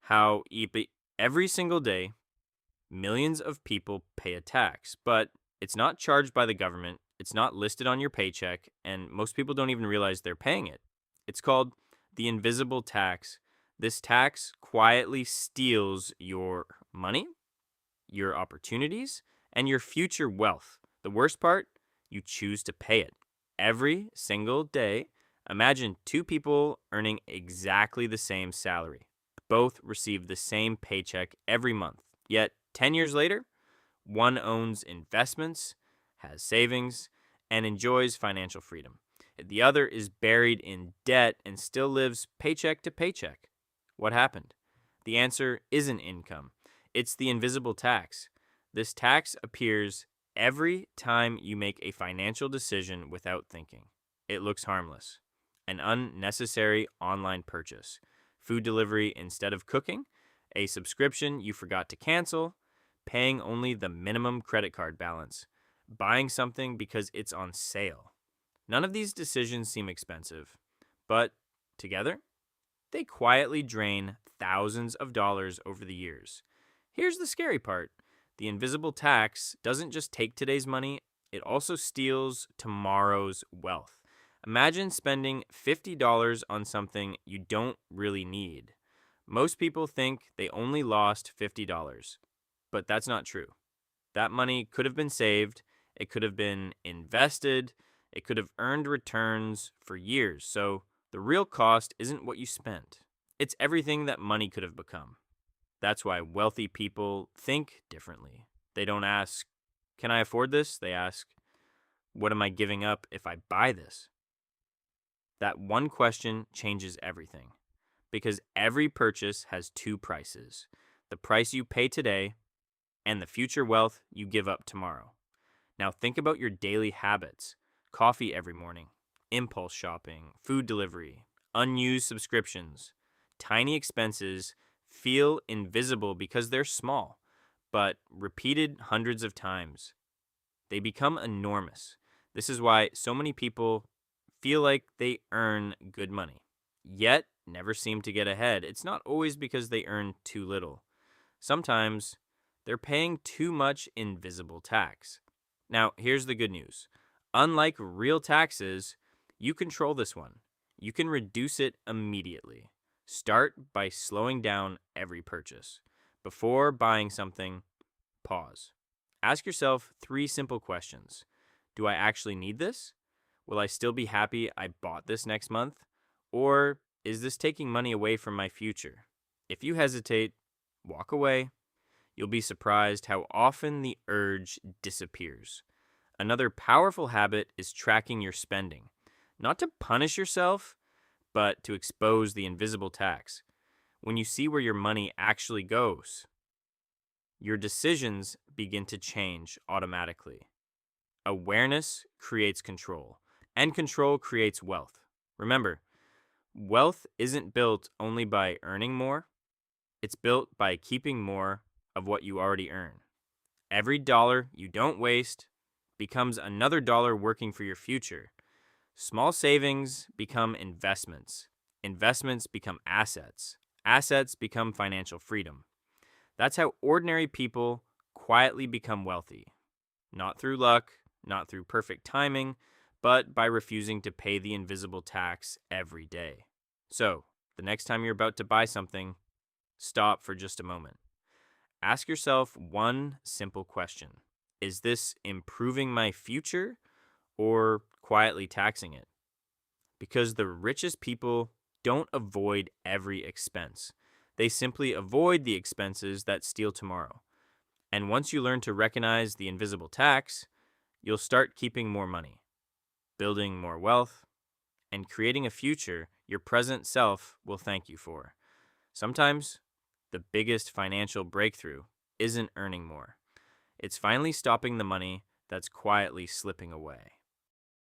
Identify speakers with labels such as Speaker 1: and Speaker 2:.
Speaker 1: how every single day millions of people pay a tax, but it's not charged by the government, it's not listed on your paycheck, and most people don't even realize they're paying it. It's called the invisible tax. This tax quietly steals your money, your opportunities, and your future wealth. The worst part, you choose to pay it every single day. Imagine two people earning exactly the same salary. Both receive the same paycheck every month. Yet, 10 years later, one owns investments, has savings, and enjoys financial freedom. The other is buried in debt and still lives paycheck to paycheck. What happened? The answer isn't income, it's the invisible tax. This tax appears every time you make a financial decision without thinking. It looks harmless. An unnecessary online purchase, food delivery instead of cooking, a subscription you forgot to cancel, paying only the minimum credit card balance, buying something because it's on sale. None of these decisions seem expensive, but together, they quietly drain thousands of dollars over the years. Here's the scary part: the invisible tax doesn't just take today's money, it also steals tomorrow's wealth. Imagine spending $50 on something you don't really need. Most people think they only lost $50, but that's not true. That money could have been saved, it could have been invested, it could have earned returns for years. So the real cost isn't what you spent, it's everything that money could have become. That's why wealthy people think differently. They don't ask, "Can I afford this?" They ask, "What am I giving up if I buy this?" That one question changes everything because every purchase has two prices: the price you pay today and the future wealth you give up tomorrow. Now think about your daily habits: coffee every morning, impulse shopping, food delivery, unused subscriptions. Tiny expenses feel invisible because they're small, but repeated hundreds of times, they become enormous. This is why so many people feel like they earn good money, yet never seem to get ahead. It's not always because they earn too little. Sometimes they're paying too much invisible tax. Now, here's the good news. Unlike real taxes, you control this one. You can reduce it immediately. Start by slowing down every purchase. Before buying something, pause. Ask yourself 3 simple questions. Do I actually need this? Will I still be happy I bought this next month? Or is this taking money away from my future? If you hesitate, walk away. You'll be surprised how often the urge disappears. Another powerful habit is tracking your spending. Not to punish yourself, but to expose the invisible tax. When you see where your money actually goes, your decisions begin to change automatically. Awareness creates control, and control creates wealth. Remember, wealth isn't built only by earning more, it's built by keeping more of what you already earn. Every dollar you don't waste becomes another dollar working for your future. Small savings become investments. Investments become assets. Assets become financial freedom. That's how ordinary people quietly become wealthy. Not through luck, not through perfect timing, but by refusing to pay the invisible tax every day. So, the next time you're about to buy something, stop for just a moment. Ask yourself one simple question: is this improving my future or quietly taxing it? Because the richest people don't avoid every expense. They simply avoid the expenses that steal tomorrow. And once you learn to recognize the invisible tax, you'll start keeping more money, building more wealth, and creating a future your present self will thank you for. Sometimes the biggest financial breakthrough isn't earning more. It's finally stopping the money that's quietly slipping away.